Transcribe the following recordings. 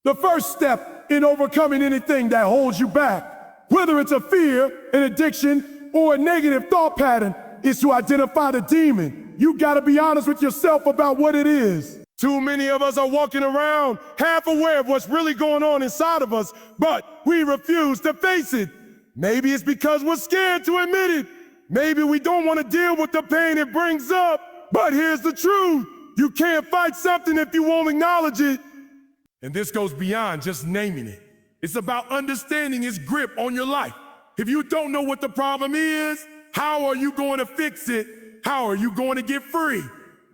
The first step in overcoming anything that holds you back, whether it's a fear, an addiction, or a negative thought pattern, is to identify the demon. You gotta be honest with yourself about what it is. Too many of us are walking around half aware of what's really going on inside of us, but we refuse to face it. Maybe it's because we're scared to admit it. Maybe we don't want to deal with the pain it brings up. But here's the truth. You can't fight something if you won't acknowledge it. And this goes beyond just naming it. It's about understanding its grip on your life. If you don't know what the problem is, how are you going to fix it? How are you going to get free?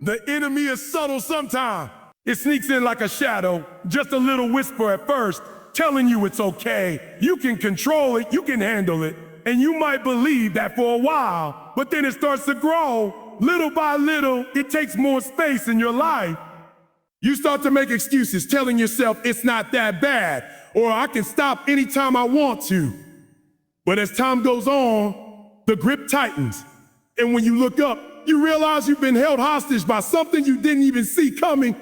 The enemy is subtle sometimes. It sneaks in like a shadow, just a little whisper at first, telling you it's okay. You can control it, you can handle it. And you might believe that for a while, but then it starts to grow. Little by little, it takes more space in your life. You start to make excuses, telling yourself it's not that bad, or I can stop anytime I want to. But as time goes on, the grip tightens. And when you look up, you realize you've been held hostage by something you didn't even see coming.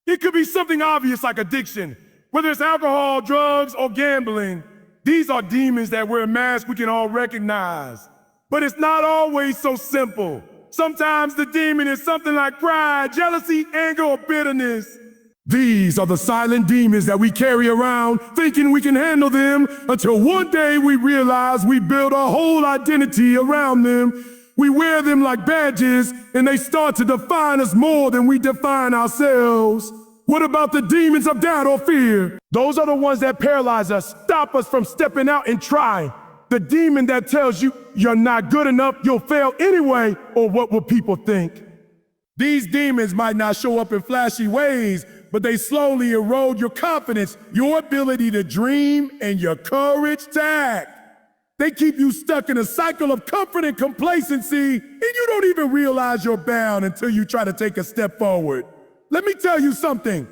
It could be something obvious like addiction, whether it's alcohol, drugs, or gambling. These are demons that wear masks we can all recognize. But it's not always so simple. Sometimes the demon is something like pride, jealousy, anger, or bitterness. These are the silent demons that we carry around thinking we can handle them until one day we realize we build our whole identity around them. We wear them like badges and they start to define us more than we define ourselves. What about the demons of doubt or fear? Those are the ones that paralyze us, stop us from stepping out and trying. The demon that tells you you're not good enough, you'll fail anyway, or what will people think? These demons might not show up in flashy ways, but they slowly erode your confidence, your ability to dream, and your courage to act. They keep you stuck in a cycle of comfort and complacency, and you don't even realize you're bound until you try to take a step forward. Let me tell you something.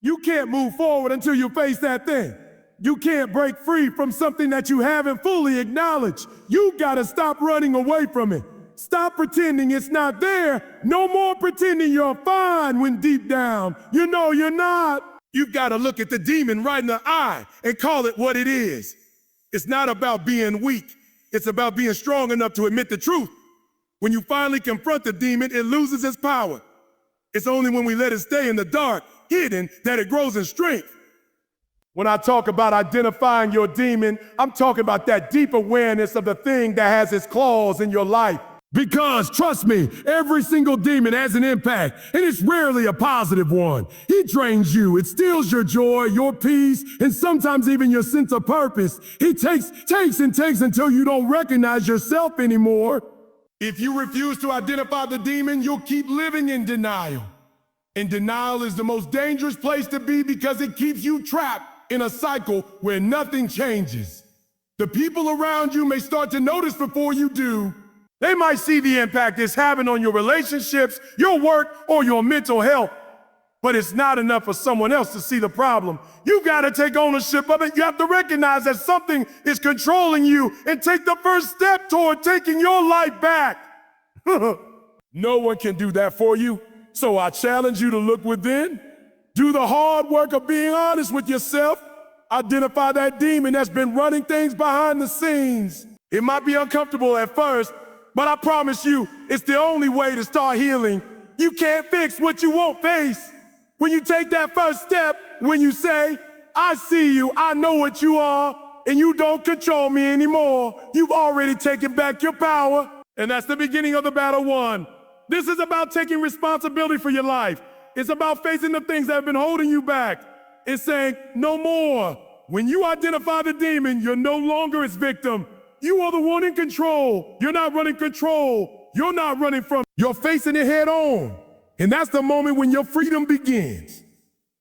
You can't move forward until you face that thing. You can't break free from something that you haven't fully acknowledged. You gotta stop running away from it. Stop pretending it's not there. No more pretending you're fine when deep down, you know you're not. You've gotta look at the demon right in the eye and call it what it is. It's not about being weak. It's about being strong enough to admit the truth. When you finally confront the demon, it loses its power. It's only when we let it stay in the dark, hidden, that it grows in strength. When I talk about identifying your demon, I'm talking about that deep awareness of the thing that has its claws in your life. Because, trust me, every single demon has an impact, and it's rarely a positive one. He drains you, it steals your joy, your peace, and sometimes even your sense of purpose. He takes until you don't recognize yourself anymore. If you refuse to identify the demon, you'll keep living in denial. And denial is the most dangerous place to be because it keeps you trapped in a cycle where nothing changes. The people around you may start to notice before you do. They might see the impact it's having on your relationships, your work, or your mental health. But it's not enough for someone else to see the problem. You gotta take ownership of it. You have to recognize that something is controlling you and take the first step toward taking your life back. No one can do that for you. So I challenge you to look within. Do the hard work of being honest with yourself. Identify that demon that's been running things behind the scenes. It might be uncomfortable at first, but I promise you, it's the only way to start healing. You can't fix what you won't face. When you take that first step, when you say, I see you, I know what you are, and you don't control me anymore, you've already taken back your power. And that's the beginning of the battle won. This is about taking responsibility for your life. It's about facing the things that have been holding you back. It's saying, no more. When you identify the demon, you're no longer its victim. You are the one in control. You're not running control. You're not running from it. You're facing it head on. And that's the moment when your freedom begins.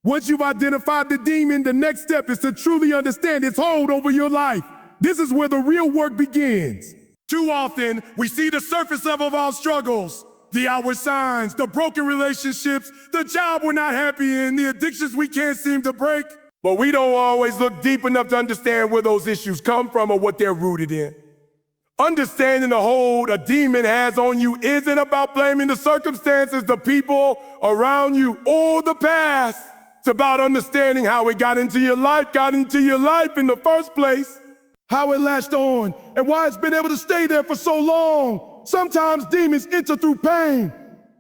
Once you've identified the demon, the next step is to truly understand its hold over your life. This is where the real work begins. Too often, we see the surface level of our struggles, the outward signs, the broken relationships, the job we're not happy in, the addictions we can't seem to break. But we don't always look deep enough to understand where those issues come from or what they're rooted in. Understanding the hold a demon has on you isn't about blaming the circumstances, the people around you, or the past. It's about understanding how it got into your life in the first place, how it latched on, and why it's been able to stay there for so long. Sometimes demons enter through pain.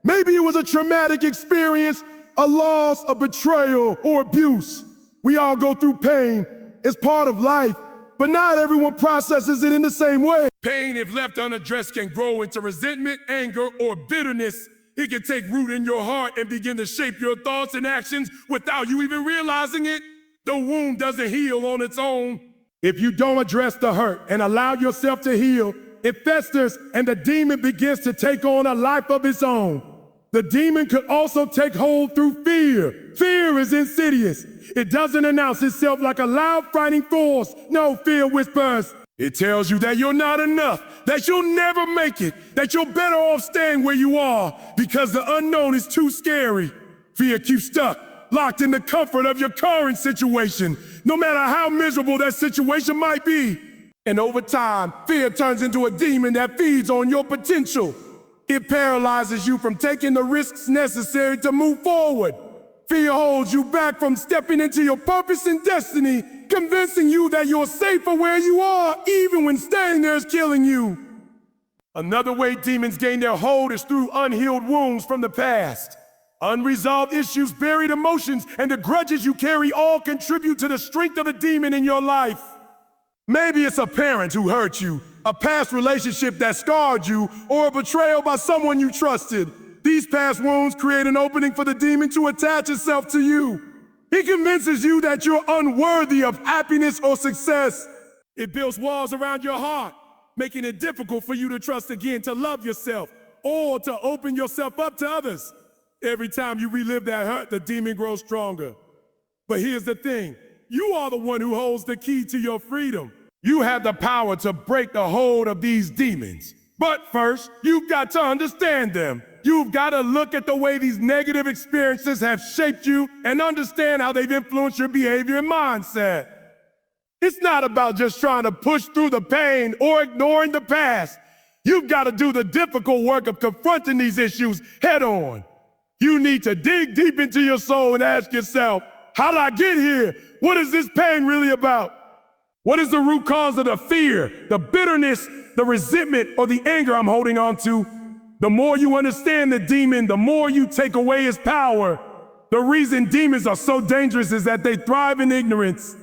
Maybe it was a traumatic experience, a loss, a betrayal, or abuse. We all go through pain. It's part of life, but not everyone processes it in the same way. Pain, if left unaddressed, can grow into resentment, anger, or bitterness. It can take root in your heart and begin to shape your thoughts and actions without you even realizing it. The wound doesn't heal on its own. If you don't address the hurt and allow yourself to heal, it festers and the demon begins to take on a life of its own. The demon could also take hold through fear. Fear is insidious. It doesn't announce itself like a loud, frightening force. No, fear whispers. It tells you that you're not enough, that you'll never make it, that you're better off staying where you are because the unknown is too scary. Fear keeps stuck, locked in the comfort of your current situation, no matter how miserable that situation might be. And over time, fear turns into a demon that feeds on your potential. It paralyzes you from taking the risks necessary to move forward. Fear holds you back from stepping into your purpose and destiny, convincing you that you're safer where you are, even when staying there is killing you. Another way demons gain their hold is through unhealed wounds from the past. Unresolved issues, buried emotions, and the grudges you carry all contribute to the strength of the demon in your life. Maybe it's a parent who hurt you, a past relationship that scarred you, or a betrayal by someone you trusted. These past wounds create an opening for the demon to attach itself to you. He convinces you that you're unworthy of happiness or success. It builds walls around your heart, making it difficult for you to trust again, to love yourself, or to open yourself up to others. Every time you relive that hurt, the demon grows stronger. But here's the thing, you are the one who holds the key to your freedom. You have the power to break the hold of these demons. But first, you've got to understand them. You've got to look at the way these negative experiences have shaped you and understand how they've influenced your behavior and mindset. It's not about just trying to push through the pain or ignoring the past. You've got to do the difficult work of confronting these issues head on. You need to dig deep into your soul and ask yourself, how did I get here? What is this pain really about? What is the root cause of the fear, the bitterness, the resentment, or the anger I'm holding on to? The more you understand the demon, the more you take away his power. The reason demons are so dangerous is that they thrive in ignorance.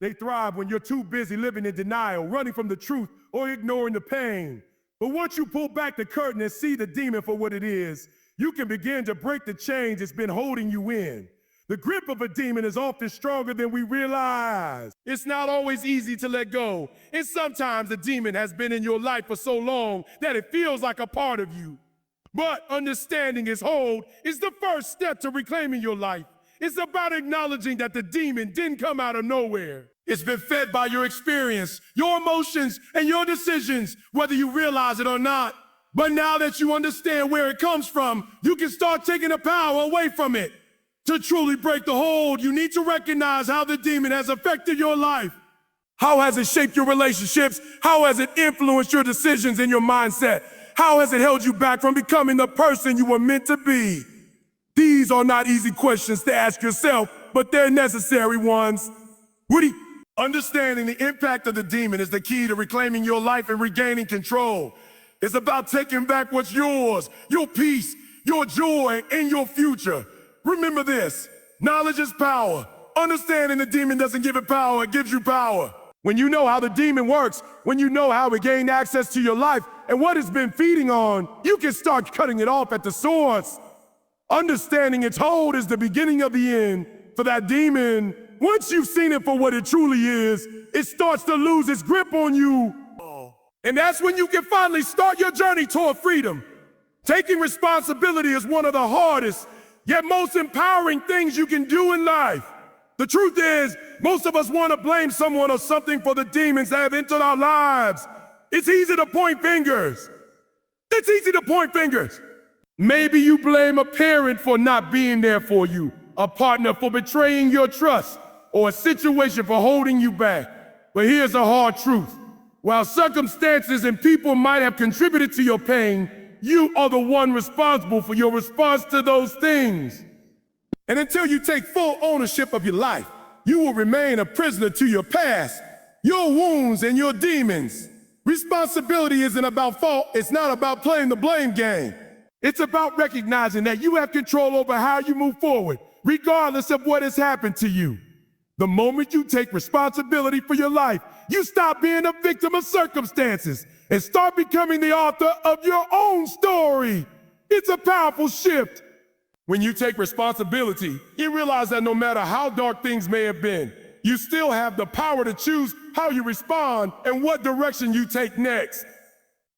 They thrive when you're too busy living in denial, running from the truth, or ignoring the pain. But once you pull back the curtain and see the demon for what it is, you can begin to break the chains it's been holding you in. The grip of a demon is often stronger than we realize. It's not always easy to let go. And sometimes the demon has been in your life for so long that it feels like a part of you. But understanding its hold is the first step to reclaiming your life. It's about acknowledging that the demon didn't come out of nowhere. It's been fed by your experience, your emotions, and your decisions, whether you realize it or not. But now that you understand where it comes from, you can start taking the power away from it. To truly break the hold, you need to recognize how the demon has affected your life. How has it shaped your relationships? How has it influenced your decisions and your mindset? How has it held you back from becoming the person you were meant to be? These are not easy questions to ask yourself, but they're necessary ones. Understanding the impact of the demon is the key to reclaiming your life and regaining control. It's about taking back what's yours, your peace, your joy, and your future. Remember this, knowledge is power. Understanding the demon doesn't give it power, it gives you power. When you know how the demon works, when you know how it gained access to your life and what it's been feeding on, you can start cutting it off at the source. Understanding its hold is the beginning of the end for that demon. Once you've seen it for what it truly is, it starts to lose its grip on you. And that's when you can finally start your journey toward freedom. Taking responsibility is one of the hardest, yet most empowering things you can do in life. The truth is, most of us want to blame someone or something for the demons that have entered our lives. It's easy to point fingers. It's easy to point fingers. Maybe you blame a parent for not being there for you, a partner for betraying your trust, or a situation for holding you back. But here's the hard truth. While circumstances and people might have contributed to your pain, you are the one responsible for your response to those things. And until you take full ownership of your life, you will remain a prisoner to your past, your wounds, and your demons. Responsibility isn't about fault. It's not about playing the blame game. It's about recognizing that you have control over how you move forward, regardless of what has happened to you. The moment you take responsibility for your life, you stop being a victim of circumstances and start becoming the author of your own story. It's a powerful shift. When you take responsibility, you realize that no matter how dark things may have been, you still have the power to choose how you respond and what direction you take next.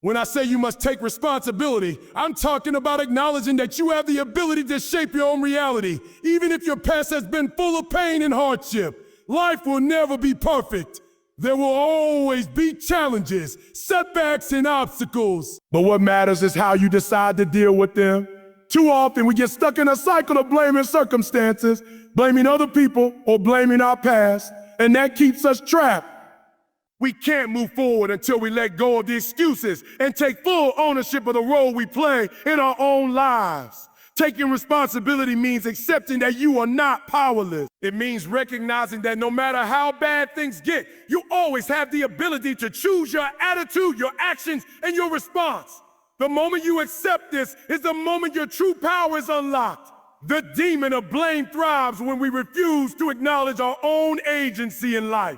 When I say you must take responsibility, I'm talking about acknowledging that you have the ability to shape your own reality, even if your past has been full of pain and hardship. Life will never be perfect. There will always be challenges, setbacks, and obstacles. But what matters is how you decide to deal with them. Too often we get stuck in a cycle of blaming circumstances, blaming other people, or blaming our past, and that keeps us trapped. We can't move forward until we let go of the excuses and take full ownership of the role we play in our own lives. Taking responsibility means accepting that you are not powerless. It means recognizing that no matter how bad things get, you always have the ability to choose your attitude, your actions, and your response. The moment you accept this is the moment your true power is unlocked. The demon of blame thrives when we refuse to acknowledge our own agency in life.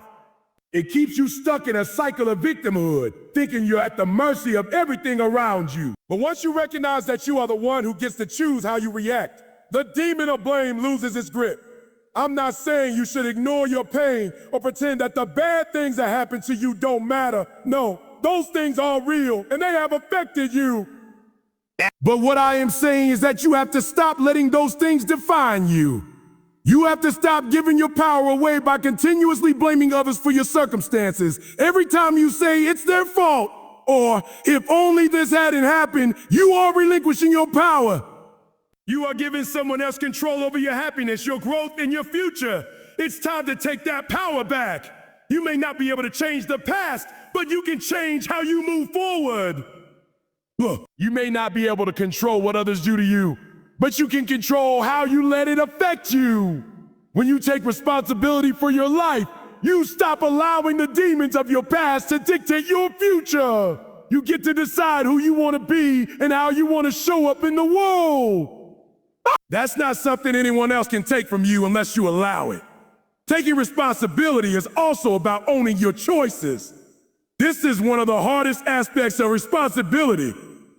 It keeps you stuck in a cycle of victimhood, thinking you're at the mercy of everything around you. But once you recognize that you are the one who gets to choose how you react, the demon of blame loses its grip. I'm not saying you should ignore your pain or pretend that the bad things that happen to you don't matter. No, those things are real and they have affected you. But what I am saying is that you have to stop letting those things define you. You have to stop giving your power away by continuously blaming others for your circumstances. Every time you say it's their fault, or if only this hadn't happened, you are relinquishing your power. You are giving someone else control over your happiness, your growth, and your future. It's time to take that power back. You may not be able to change the past, but you can change how you move forward. Look, you may not be able to control what others do to you, but you can control how you let it affect you. When you take responsibility for your life, you stop allowing the demons of your past to dictate your future. You get to decide who you want to be and how you want to show up in the world. That's not something anyone else can take from you unless you allow it. Taking responsibility is also about owning your choices. This is one of the hardest aspects of responsibility,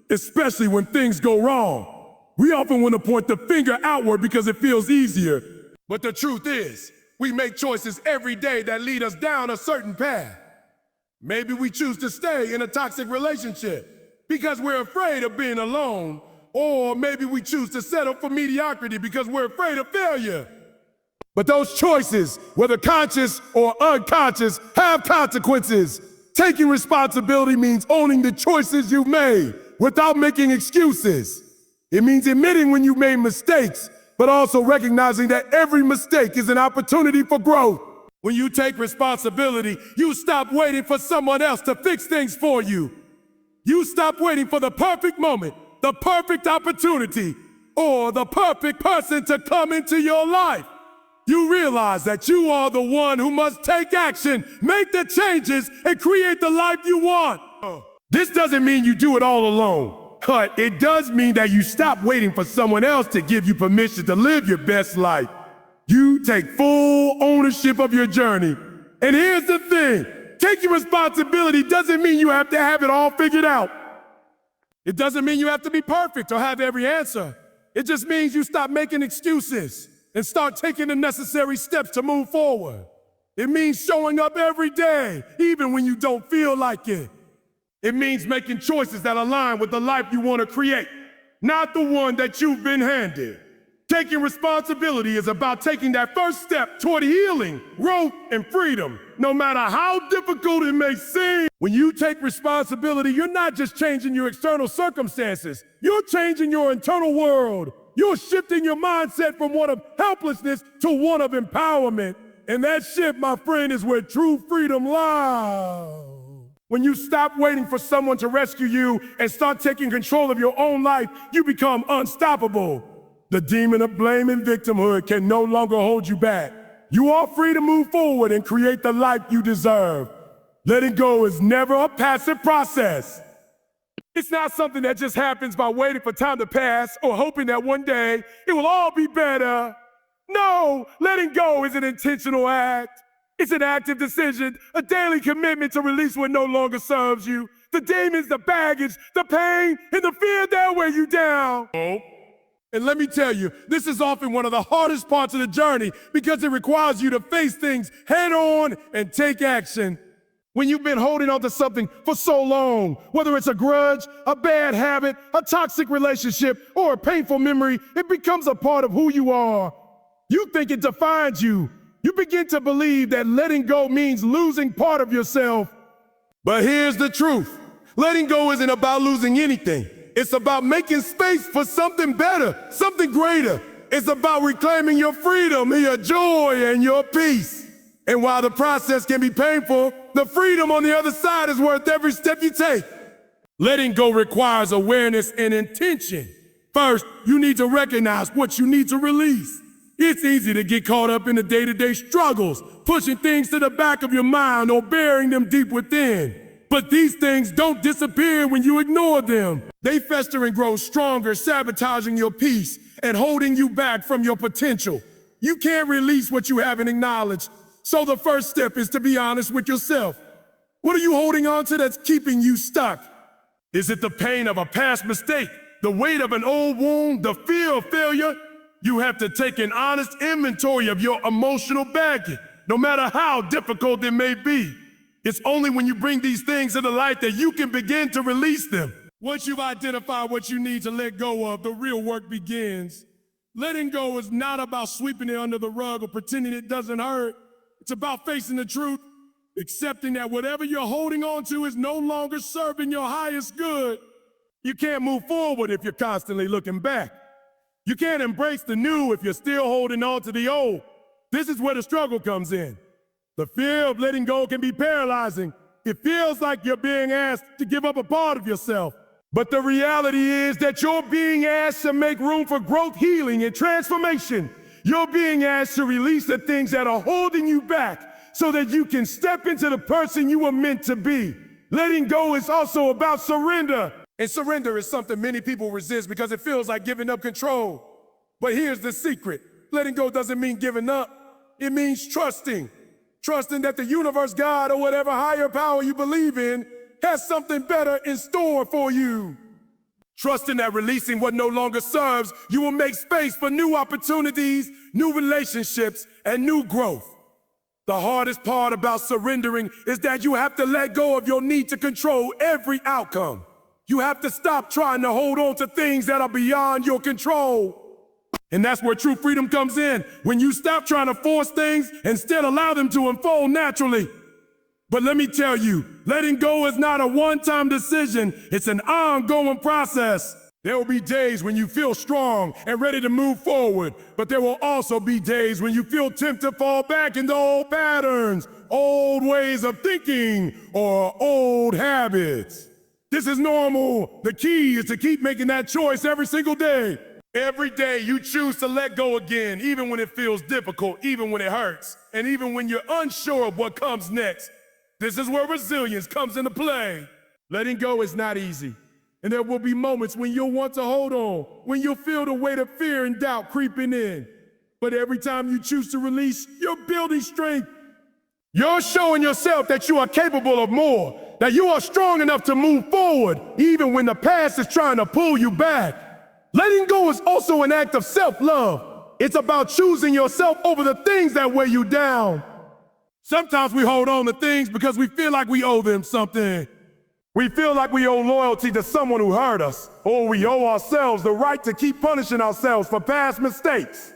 especially when things go wrong. We often want to point the finger outward because it feels easier. But the truth is, we make choices every day that lead us down a certain path. Maybe we choose to stay in a toxic relationship because we're afraid of being alone, or maybe we choose to settle for mediocrity because we're afraid of failure. But those choices, whether conscious or unconscious, have consequences. Taking responsibility means owning the choices you've made without making excuses. It means admitting when you made mistakes, but also recognizing that every mistake is an opportunity for growth. When you take responsibility, you stop waiting for someone else to fix things for you. You stop waiting for the perfect moment, the perfect opportunity, or the perfect person to come into your life. You realize that you are the one who must take action, make the changes, and create the life you want. This doesn't mean you do it all alone. But it does mean that you stop waiting for someone else to give you permission to live your best life. You take full ownership of your journey. And here's the thing, taking responsibility doesn't mean you have to have it all figured out. It doesn't mean you have to be perfect or have every answer. It just means you stop making excuses and start taking the necessary steps to move forward. It means showing up every day, even when you don't feel like it. It means making choices that align with the life you want to create, not the one that you've been handed. Taking responsibility is about taking that first step toward healing, growth, and freedom, no matter how difficult it may seem. When you take responsibility, you're not just changing your external circumstances, you're changing your internal world. You're shifting your mindset from one of helplessness to one of empowerment. And that shift, my friend, is where true freedom lies. When you stop waiting for someone to rescue you and start taking control of your own life, you become unstoppable. The demon of blame and victimhood can no longer hold you back. You are free to move forward and create the life you deserve. Letting go is never a passive process. It's not something that just happens by waiting for time to pass or hoping that one day it will all be better. No, letting go is an intentional act. It's an active decision, a daily commitment to release what no longer serves you. The demons, the baggage, the pain, and the fear that weigh you down. And let me tell you, this is often one of the hardest parts of the journey because it requires you to face things head on and take action. When you've been holding on to something for so long, whether it's a grudge, a bad habit, a toxic relationship, or a painful memory, it becomes a part of who you are. You think it defines you. You begin to believe that letting go means losing part of yourself. But here's the truth. Letting go isn't about losing anything. It's about making space for something better, something greater. It's about reclaiming your freedom, your joy, and your peace. And while the process can be painful, the freedom on the other side is worth every step you take. Letting go requires awareness and intention. First, you need to recognize what you need to release. It's easy to get caught up in the day-to-day struggles, pushing things to the back of your mind or burying them deep within. But these things don't disappear when you ignore them. They fester and grow stronger, sabotaging your peace and holding you back from your potential. You can't release what you haven't acknowledged. So the first step is to be honest with yourself. What are you holding on to that's keeping you stuck? Is it the pain of a past mistake, the weight of an old wound, the fear of failure? You have to take an honest inventory of your emotional baggage, no matter how difficult it may be. It's only when you bring these things to the light that you can begin to release them. Once you've identified what you need to let go of, the real work begins. Letting go is not about sweeping it under the rug or pretending it doesn't hurt. It's about facing the truth, accepting that whatever you're holding on to is no longer serving your highest good. You can't move forward if you're constantly looking back. You can't embrace the new if you're still holding on to the old. This is where the struggle comes in. The fear of letting go can be paralyzing. It feels like you're being asked to give up a part of yourself. But the reality is that you're being asked to make room for growth, healing, and transformation. You're being asked to release the things that are holding you back so that you can step into the person you were meant to be. Letting go is also about surrender. And surrender is something many people resist because it feels like giving up control. But here's the secret. Letting go doesn't mean giving up. It means trusting. Trusting that the universe, God, or whatever higher power you believe in has something better in store for you. Trusting that releasing what no longer serves, you will make space for new opportunities, new relationships, and new growth. The hardest part about surrendering is that you have to let go of your need to control every outcome. You have to stop trying to hold on to things that are beyond your control. And that's where true freedom comes in, when you stop trying to force things, instead allow them to unfold naturally. But let me tell you, letting go is not a one-time decision, it's an ongoing process. There will be days when you feel strong and ready to move forward, but there will also be days when you feel tempted to fall back into old patterns, old ways of thinking, or old habits. This is normal. The key is to keep making that choice every single day. Every day you choose to let go again, even when it feels difficult, even when it hurts, and even when you're unsure of what comes next. This is where resilience comes into play. Letting go is not easy, and there will be moments when you'll want to hold on, when you'll feel the weight of fear and doubt creeping in. But every time you choose to release, you're building strength. You're showing yourself that you are capable of more, that you are strong enough to move forward, even when the past is trying to pull you back. Letting go is also an act of self-love. It's about choosing yourself over the things that weigh you down. Sometimes we hold on to things because we feel like we owe them something. We feel like we owe loyalty to someone who hurt us, or we owe ourselves the right to keep punishing ourselves for past mistakes.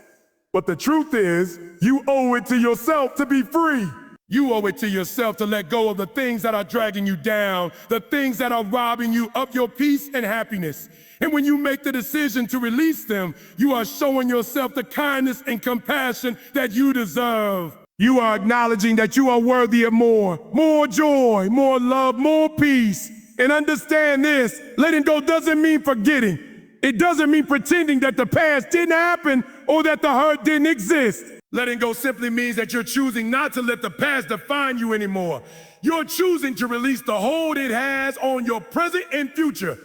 But the truth is, you owe it to yourself to be free. You owe it to yourself to let go of the things that are dragging you down, the things that are robbing you of your peace and happiness. And when you make the decision to release them, you are showing yourself the kindness and compassion that you deserve. You are acknowledging that you are worthy of more joy, more love, more peace. And understand this, letting go doesn't mean forgetting. It doesn't mean pretending that the past didn't happen or that the hurt didn't exist. Letting go simply means that you're choosing not to let the past define you anymore. You're choosing to release the hold it has on your present and future.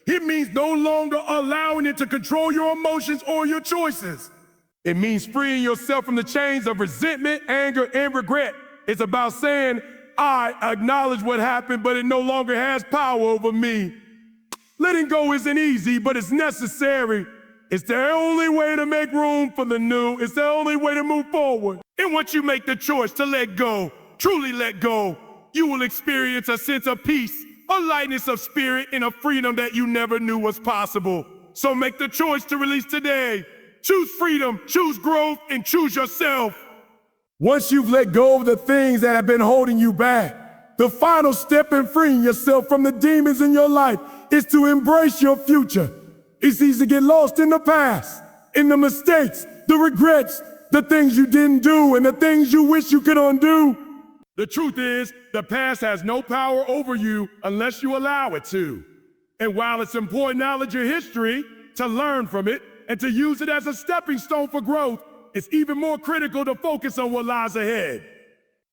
It means no longer allowing it to control your emotions or your choices. It means freeing yourself from the chains of resentment, anger, and regret. It's about saying, I acknowledge what happened, but it no longer has power over me. Letting go isn't easy, but it's necessary. It's the only way to make room for the new. It's the only way to move forward. And once you make the choice to let go, truly let go, you will experience a sense of peace, a lightness of spirit, and a freedom that you never knew was possible. So make the choice to release today. Choose freedom, choose growth, and choose yourself. Once you've let go of the things that have been holding you back, the final step in freeing yourself from the demons in your life is to embrace your future. It's easy to get lost in the past, in the mistakes, the regrets, the things you didn't do, and the things you wish you could undo. The truth is, the past has no power over you unless you allow it to. And while it's important to acknowledge your history, to learn from it, and to use it as a stepping stone for growth, it's even more critical to focus on what lies ahead.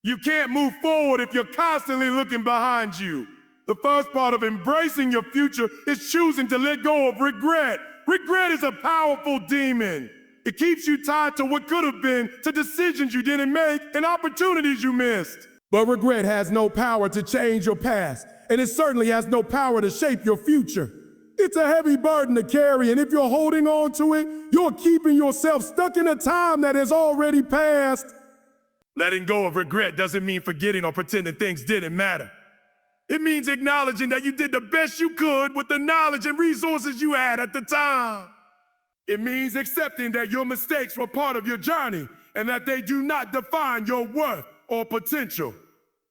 You can't move forward if you're constantly looking behind you. The first part of embracing your future is choosing to let go of regret. Regret is a powerful demon. It keeps you tied to what could have been, to decisions you didn't make, and opportunities you missed. But regret has no power to change your past, and it certainly has no power to shape your future. It's a heavy burden to carry, and if you're holding on to it, you're keeping yourself stuck in a time that has already passed. Letting go of regret doesn't mean forgetting or pretending things didn't matter. It means acknowledging that you did the best you could with the knowledge and resources you had at the time. It means accepting that your mistakes were part of your journey and that they do not define your worth or potential.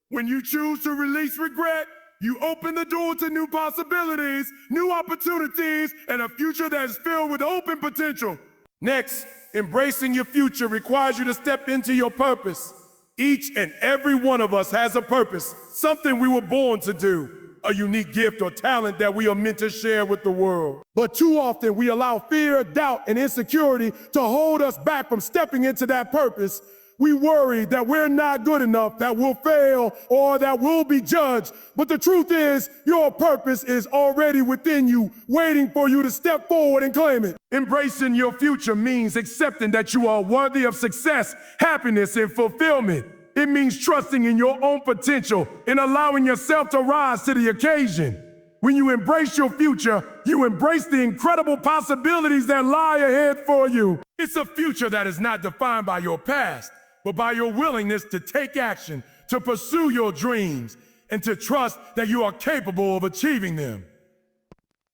When you choose to release regret, you open the door to new possibilities, new opportunities, and a future that is filled with open potential. Next, embracing your future requires you to step into your purpose. Each and every one of us has a purpose, something we were born to do, a unique gift or talent that we are meant to share with the world. But too often we allow fear, doubt, and insecurity to hold us back from stepping into that purpose. We worry that we're not good enough, that we'll fail, or that we'll be judged. But the truth is, your purpose is already within you, waiting for you to step forward and claim it. Embracing your future means accepting that you are worthy of success, happiness, and fulfillment. It means trusting in your own potential and allowing yourself to rise to the occasion. When you embrace your future, you embrace the incredible possibilities that lie ahead for you. It's a future that is not defined by your past, but by your willingness to take action, to pursue your dreams, and to trust that you are capable of achieving them.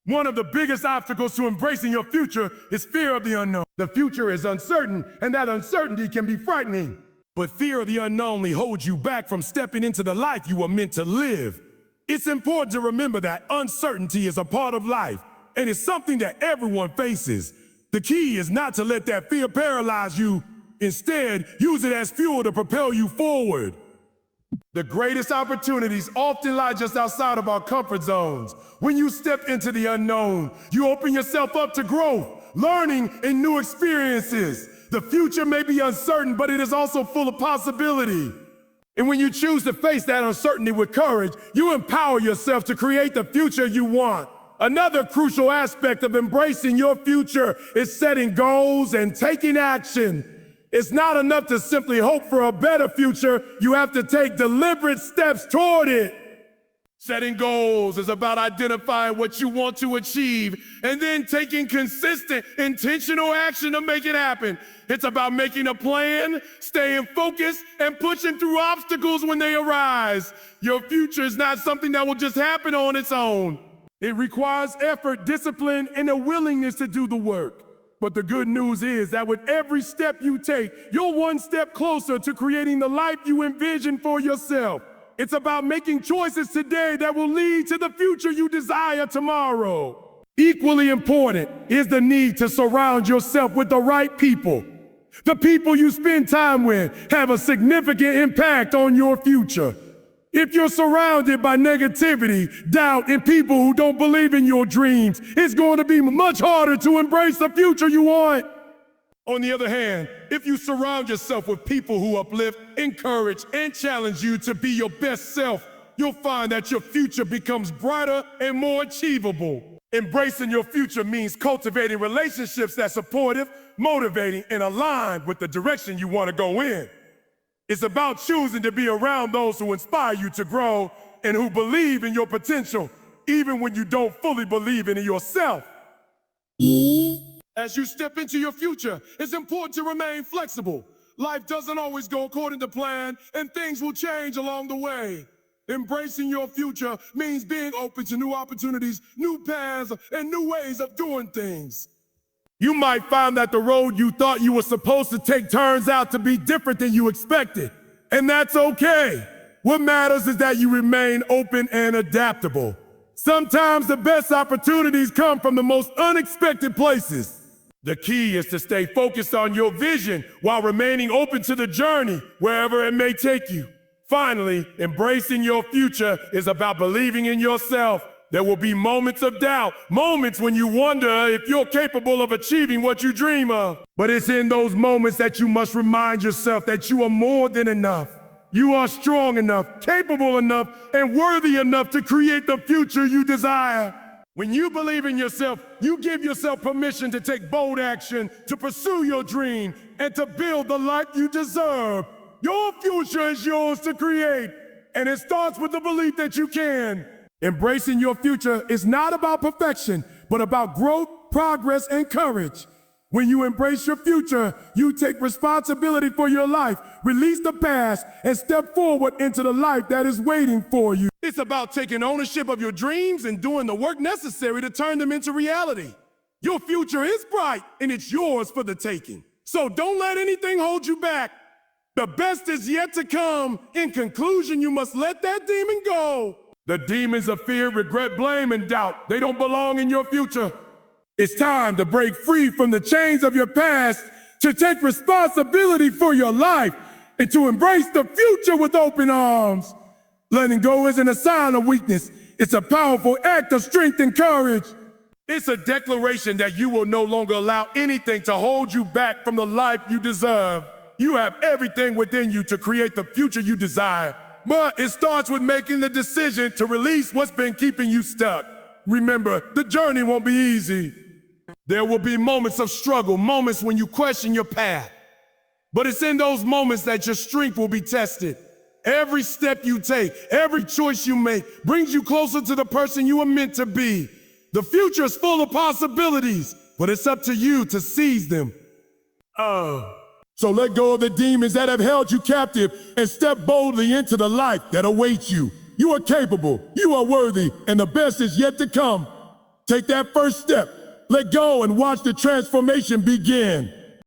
One of the biggest obstacles to embracing your future is fear of the unknown. The future is uncertain, and that uncertainty can be frightening. But fear of the unknown only holds you back from stepping into the life you were meant to live. It's important to remember that uncertainty is a part of life, and it's something that everyone faces. The key is not to let that fear paralyze you. Instead, use it as fuel to propel you forward. The greatest opportunities often lie just outside of our comfort zones. When you step into the unknown, you open yourself up to growth, learning, and new experiences. The future may be uncertain, but it is also full of possibility. And when you choose to face that uncertainty with courage, you empower yourself to create the future you want. Another crucial aspect of embracing your future is setting goals and taking action. It's not enough to simply hope for a better future. You have to take deliberate steps toward it. Setting goals is about identifying what you want to achieve and then taking consistent, intentional action to make it happen. It's about making a plan, staying focused, and pushing through obstacles when they arise. Your future is not something that will just happen on its own. It requires effort, discipline, and a willingness to do the work. But the good news is that with every step you take, you're one step closer to creating the life you envision for yourself. It's about making choices today that will lead to the future you desire tomorrow. Equally important is the need to surround yourself with the right people. The people you spend time with have a significant impact on your future. If you're surrounded by negativity, doubt, and people who don't believe in your dreams, it's going to be much harder to embrace the future you want. On the other hand, if you surround yourself with people who uplift, encourage, and challenge you to be your best self, you'll find that your future becomes brighter and more achievable. Embracing your future means cultivating relationships that are supportive, motivating, and aligned with the direction you want to go in. It's about choosing to be around those who inspire you to grow and who believe in your potential, even when you don't fully believe in it yourself. As you step into your future, it's important to remain flexible. Life doesn't always go according to plan, and things will change along the way. Embracing your future means being open to new opportunities, new paths, and new ways of doing things. You might find that the road you thought you were supposed to take turns out to be different than you expected, and that's okay. What matters is that you remain open and adaptable. Sometimes the best opportunities come from the most unexpected places. The key is to stay focused on your vision while remaining open to the journey, wherever it may take you. Finally, embracing your future is about believing in yourself. There will be moments of doubt, moments when you wonder if you're capable of achieving what you dream of. But it's in those moments that you must remind yourself that you are more than enough. You are strong enough, capable enough, and worthy enough to create the future you desire. When you believe in yourself, you give yourself permission to take bold action, to pursue your dream, and to build the life you deserve. Your future is yours to create, and it starts with the belief that you can. Embracing your future is not about perfection, but about growth, progress, and courage. When you embrace your future, you take responsibility for your life, release the past, and step forward into the life that is waiting for you. It's about taking ownership of your dreams and doing the work necessary to turn them into reality. Your future is bright, and it's yours for the taking. So don't let anything hold you back. The best is yet to come. In conclusion, you must let that demon go. The demons of fear, regret, blame, and doubt, they don't belong in your future. It's time to break free from the chains of your past, to take responsibility for your life, and to embrace the future with open arms. Letting go isn't a sign of weakness. It's a powerful act of strength and courage. It's a declaration that you will no longer allow anything to hold you back from the life you deserve. You have everything within you to create the future you desire. But it starts with making the decision to release what's been keeping you stuck. Remember, the journey won't be easy. There will be moments of struggle, moments when you question your path. But it's in those moments that your strength will be tested. Every step you take, every choice you make brings you closer to the person you are meant to be. The future is full of possibilities, but it's up to you to seize them. So let go of the demons that have held you captive and step boldly into the life that awaits you. You are capable, you are worthy, and the best is yet to come. Take that first step, let go, and watch the transformation begin.